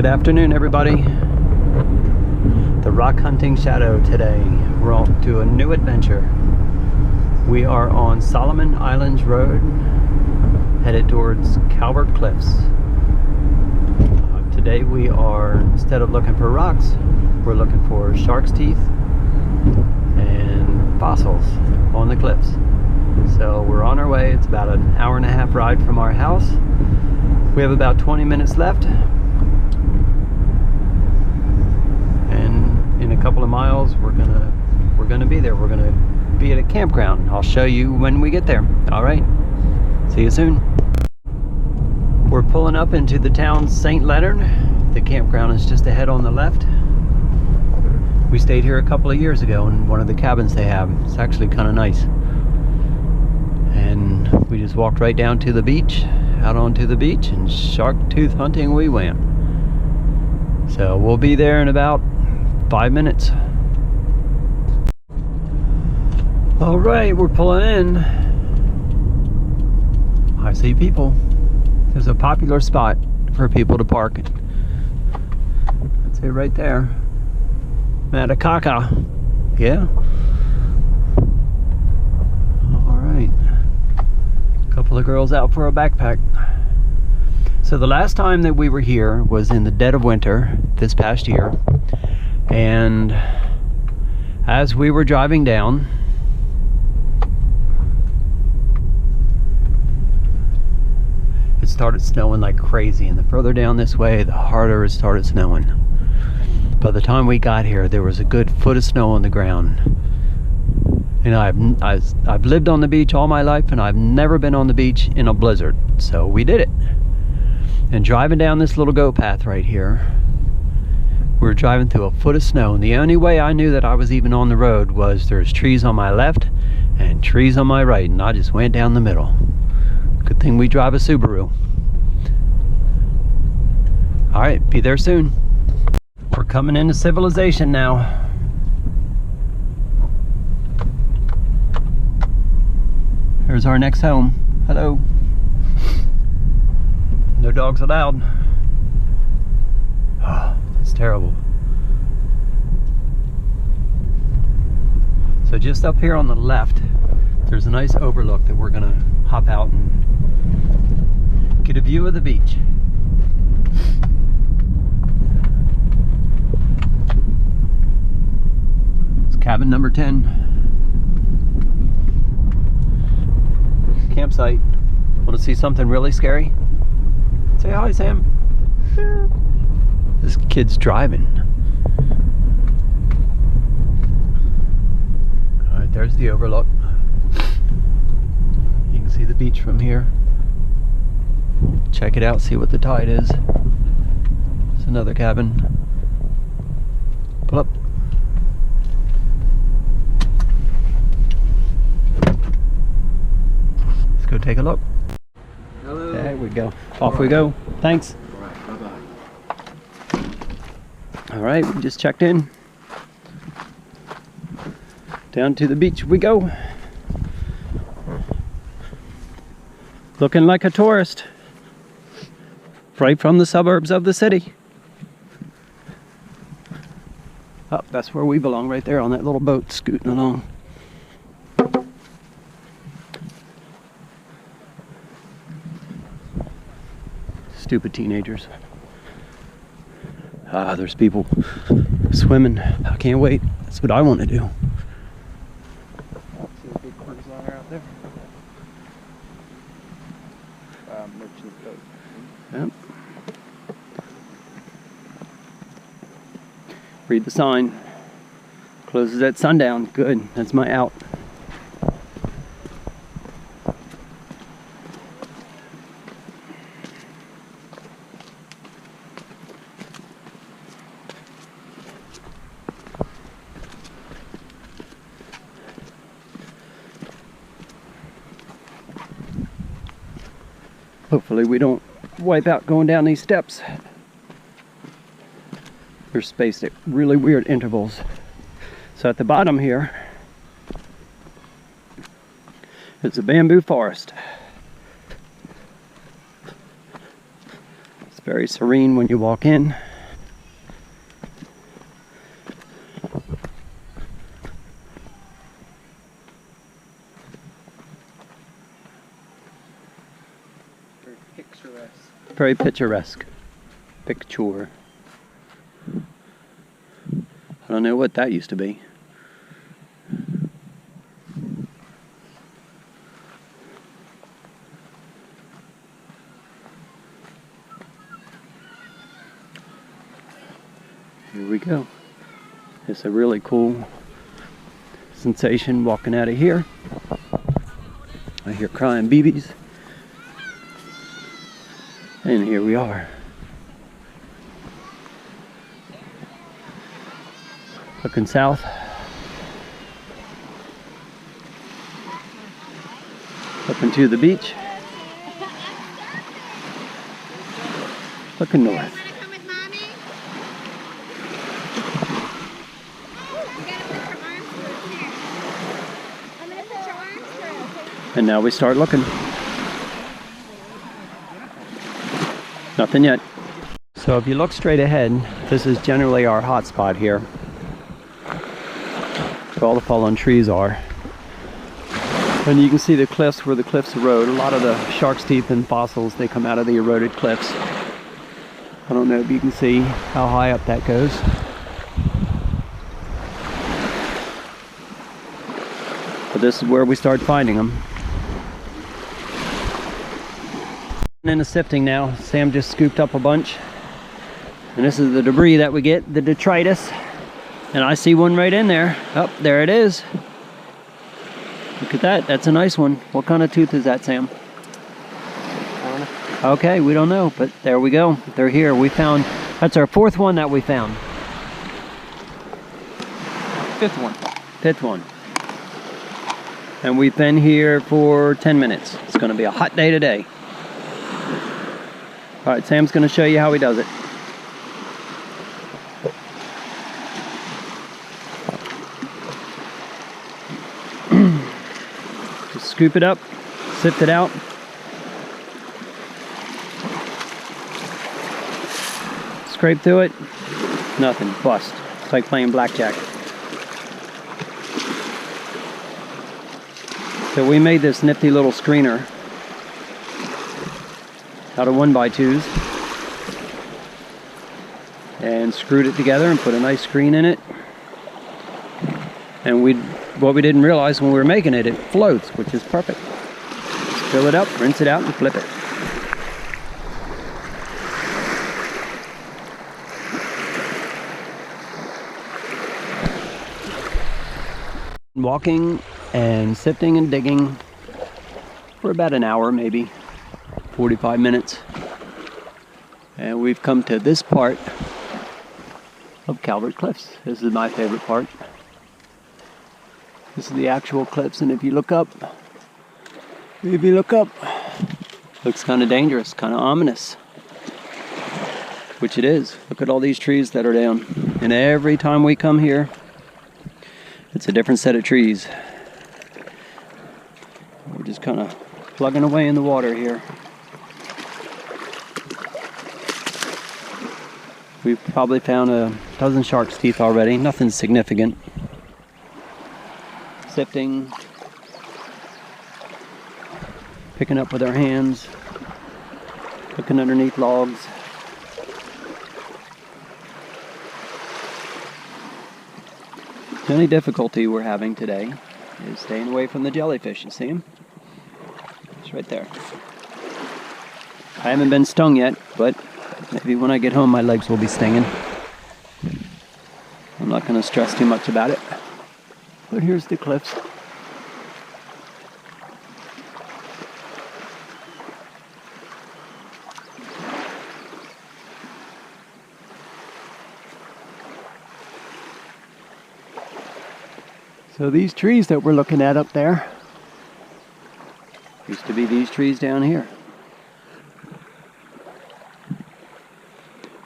afternoon, everybody. The rock hunting shadow today. We're off to a new adventure. We are on Solomon Islands Road, headed towards Calvert Cliffs. Today we are, instead of looking for rocks, we're looking for shark's teeth and fossils on the cliffs. So we're on our way. It's about an hour and a half ride from our house. We have about 20 minutes left. And in a couple of miles we're gonna be there. We're gonna be at a campground. I'll show you when we get there. All right. See you soon. We're pulling up into the town St. Leonard. The campground is just ahead on the left. We stayed here a couple of years ago in one of the cabins they have. It's actually kind of nice. And we just walked right down to the beach, out onto the beach, and shark tooth hunting we went. So we'll be there in about 5 minutes. All right, we're pulling in. I see people. There's a popular spot for people to park. That's it right there. Matakaka. Yeah. All right. A couple of girls out for a backpack. So the last time that we were here was in the dead of winter this past year. And as we were driving down, it started snowing like crazy, and the further down this way, the harder it started snowing. By the time we got here, there was a good foot of snow on the ground. And I've lived on the beach all my life, and I've never been on the beach in a blizzard. So we did it. And driving down this little goat path right here, we were driving through a foot of snow, and the only way I knew that I was even on the road was there's trees on my left and trees on my right, and I just went down the middle. Good thing we drive a Subaru. All right, be there soon. We're coming into civilization now. Here's our next home. Hello. No dogs allowed. Oh, that's terrible. So just up here on the left, there's a nice overlook that we're gonna hop out and get a view of the beach. It's cabin number 10. Campsite. Want to see something really scary? Say hi, Sam. This kid's driving. Alright, there's the overlook. You can see the beach from here. Check it out, see what the tide is. It's another cabin. Pull up. Let's go take a look. Hello. There we go. Off we go. Thanks. All right, bye-bye. All right, we just checked in. Down to the beach we go. Looking like a tourist. Right from the suburbs of the city. Oh, that's where we belong, right there on that little boat scooting along. Stupid teenagers. Ah, there's people swimming. I can't wait. That's what I want to do. See the big cruise liner out there? Merchant boat. Yep. Read the sign. Closes at sundown. Good. That's my out. Hopefully we don't wipe out going down these steps. They're spaced at really weird intervals. So at the bottom here, it's a bamboo forest. It's very serene when you walk in. Picturesque. Very picturesque. Picture. I don't know what that used to be. Here we go. It's a really cool sensation walking out of here. I hear crying babies. And here we are. Looking south. Up into the beach. Looking north. And now we start looking. Nothing yet. So if you look straight ahead, this is generally our hot spot here. Where all the fallen trees are. And you can see the cliffs where the cliffs erode. A lot of the shark's teeth and fossils, they come out of the eroded cliffs. I don't know if you can see how high up that goes. But this is where we start finding them. In the sifting now, Sam just scooped up a bunch. And this is the debris that we get, the detritus. And I see one right in there. Oh, there it is. Look at that, that's a nice one. What kind of tooth is that, Sam? I don't know. Okay, we don't know, but there we go. They're here. We found, that's our fourth one that we found. Fifth one. Fifth one. And we've been here for 10 minutes. It's going to be a hot day today. All right, Sam's going to show you how he does it. Just scoop it up, sift it out. Scrape through it. Nothing, bust. It's like playing blackjack. So we made this nifty little screener out of 1x2s and screwed it together and put a nice screen in it. And what we didn't realize when we were making it, it floats, which is perfect. Just fill it up, rinse it out, and flip it. Walking and sifting and digging for about an hour, maybe 45 minutes. And we've come to this part of Calvert Cliffs. This is my favorite part. This is the actual cliffs, and if you look up, looks kind of dangerous, kind of ominous. Which it is. Look at all these trees that are down. And every time we come here, it's a different set of trees. We're just kind of plugging away in the water here. We've probably found a dozen shark's teeth already, nothing significant. Sifting, picking up with our hands, looking underneath logs. The only difficulty we're having today is staying away from the jellyfish. You see them? It's right there. I haven't been stung yet, but maybe when I get home my legs will be stinging. I'm not going to stress too much about it. But here's the cliffs. So these trees that we're looking at up there used to be these trees down here.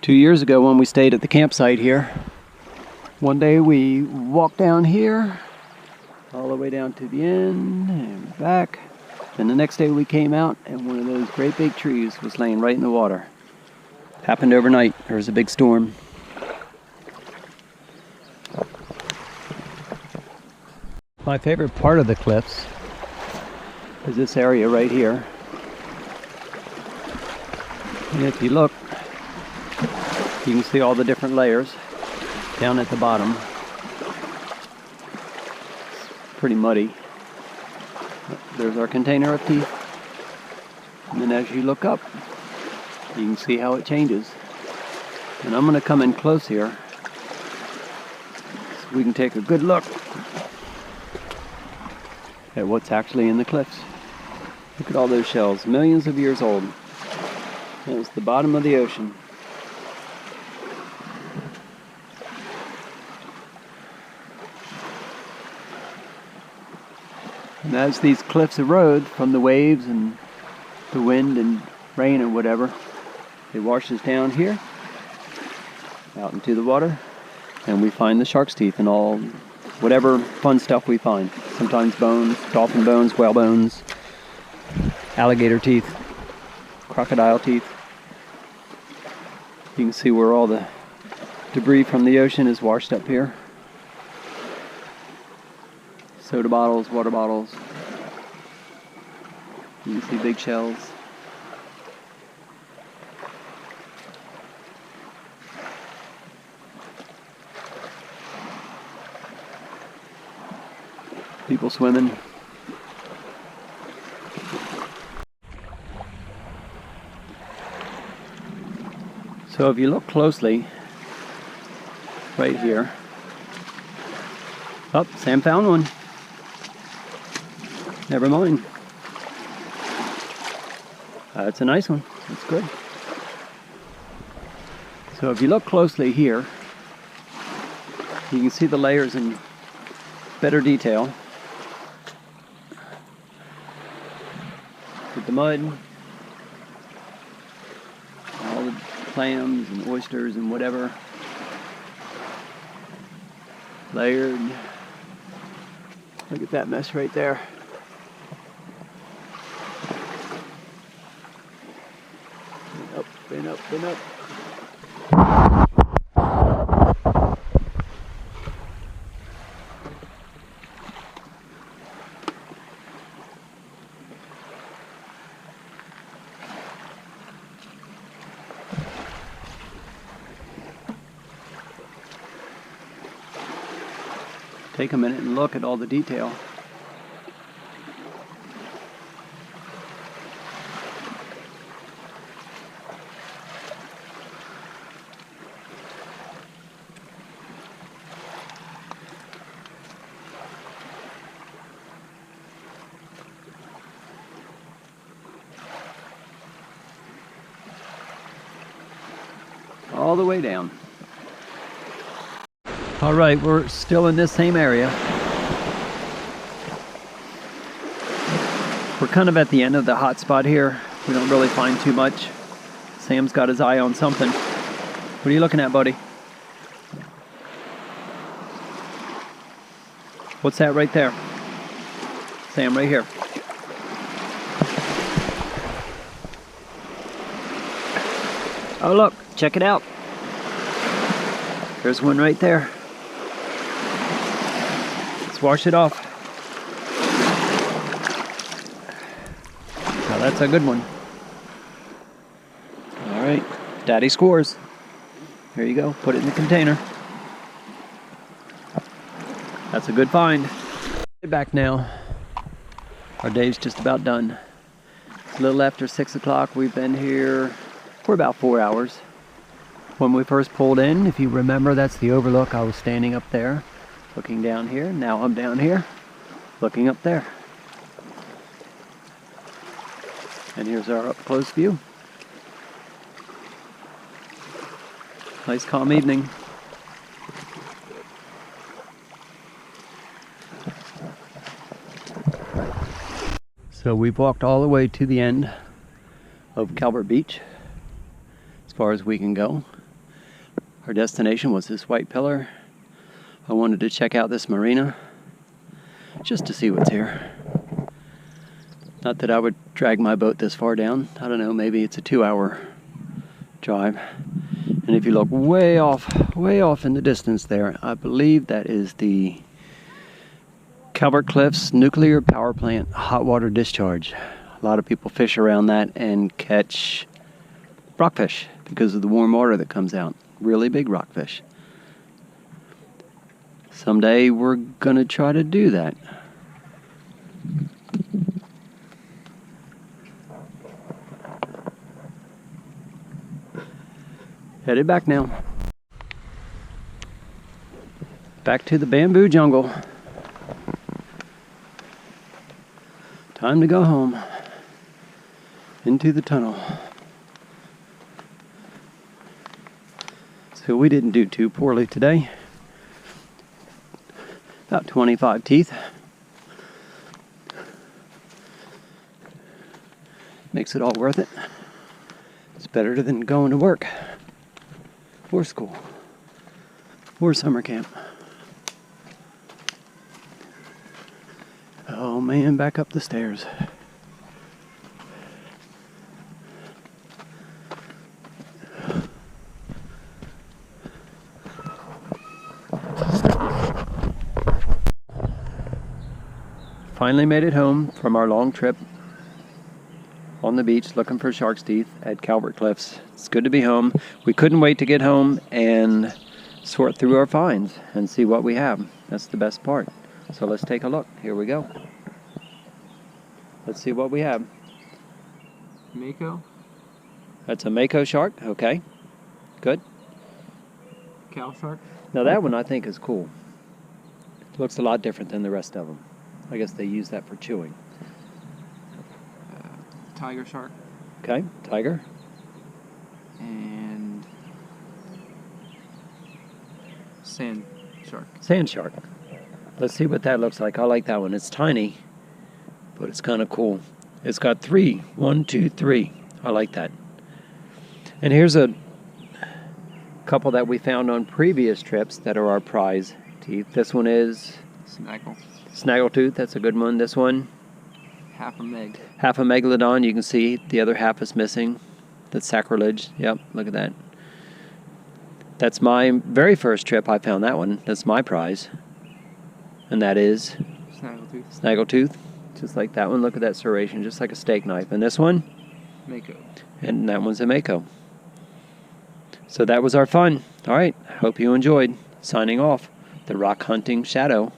2 years ago when we stayed at the campsite here, one day we walked down here all the way down to the end and back. Then the next day we came out and one of those great big trees was laying right in the water. Happened overnight. There was a big storm. My favorite part of the cliffs is this area right here. And if you look, you can see all the different layers down at the bottom. It's pretty muddy. There's our container of teeth. And then as you look up, you can see how it changes. And I'm going to come in close here so we can take a good look at what's actually in the cliffs. Look at all those shells, millions of years old. There's the bottom of the ocean. And as these cliffs erode from the waves and the wind and rain or whatever, it washes down here, out into the water, and we find the shark's teeth and all, whatever fun stuff we find. Sometimes bones, dolphin bones, whale bones, alligator teeth, crocodile teeth. You can see where all the debris from the ocean is washed up here. Soda bottles, water bottles. You can see big shells. People swimming. So if you look closely, right here. Oh, Sam found one. Never mind. That's a nice one. That's good. So if you look closely here, you can see the layers in better detail. With the mud, all the clams and oysters and whatever layered. Look at that mess right there. Up and up and up. Take a minute and look at all the detail. All the way down. All right, we're still in this same area. We're kind of at the end of the hot spot here. We don't really find too much. Sam's got his eye on something. What are you looking at, buddy? What's that right there? Sam, right here. Oh, look, check it out. There's one right there. Let's wash it off. Now that's a good one. All right, Daddy scores. Here you go, put it in the container. That's a good find. Get back now. Our day's just about done. It's a little after 6 o'clock. We've been here for about 4 hours. When we first pulled in, if you remember, that's the overlook. I was standing up there, looking down here. Now I'm down here, looking up there. And here's our up-close view. Nice calm evening. So we've walked all the way to the end of Calvert Beach, as far as we can go. Our destination was this white pillar. I wanted to check out this marina just to see what's here. Not that I would drag my boat this far down. I don't know, maybe it's a 2-hour drive. And if you look way off in the distance there, I believe that is the Calvert Cliffs nuclear power plant hot water discharge. A lot of people fish around that and catch rockfish because of the warm water that comes out. Really big rockfish. Someday we're gonna try to do that. Headed back now. Back to the bamboo jungle. Time to go home. Into the tunnel. So we didn't do too poorly today. About 25 teeth. Makes it all worth it. It's better than going to work or school or summer camp. Oh man, back up the stairs. Finally made it home from our long trip on the beach looking for shark's teeth at Calvert Cliffs. It's good to be home. We couldn't wait to get home and sort through our finds and see what we have. That's the best part. So let's take a look. Here we go. Let's see what we have. Mako. That's a Mako shark. Okay. Good. Cow shark. Now that one I think is cool. Looks a lot different than the rest of them. I guess they use that for chewing. Tiger shark. Okay. Tiger. And sand shark. Sand shark. Let's see what that looks like. I like that one. It's tiny, but it's kind of cool. It's got 3. 1, 2, 3. I like that. And here's a couple that we found on previous trips that are our prize teeth. This one is Snaggletooth. That's a good one. This one, half a meg. half a megalodon. You can see the other half is missing. That's sacrilege. Yep, look at that. That's my very first trip. I found that one. That's my prize. And that is Snaggletooth. Just like that one. Look at that serration, just like a steak knife. And this one? Mako. And that one's a Mako. So that was our fun. All right. Hope you enjoyed. Signing off. The Rock Hunting Shadow.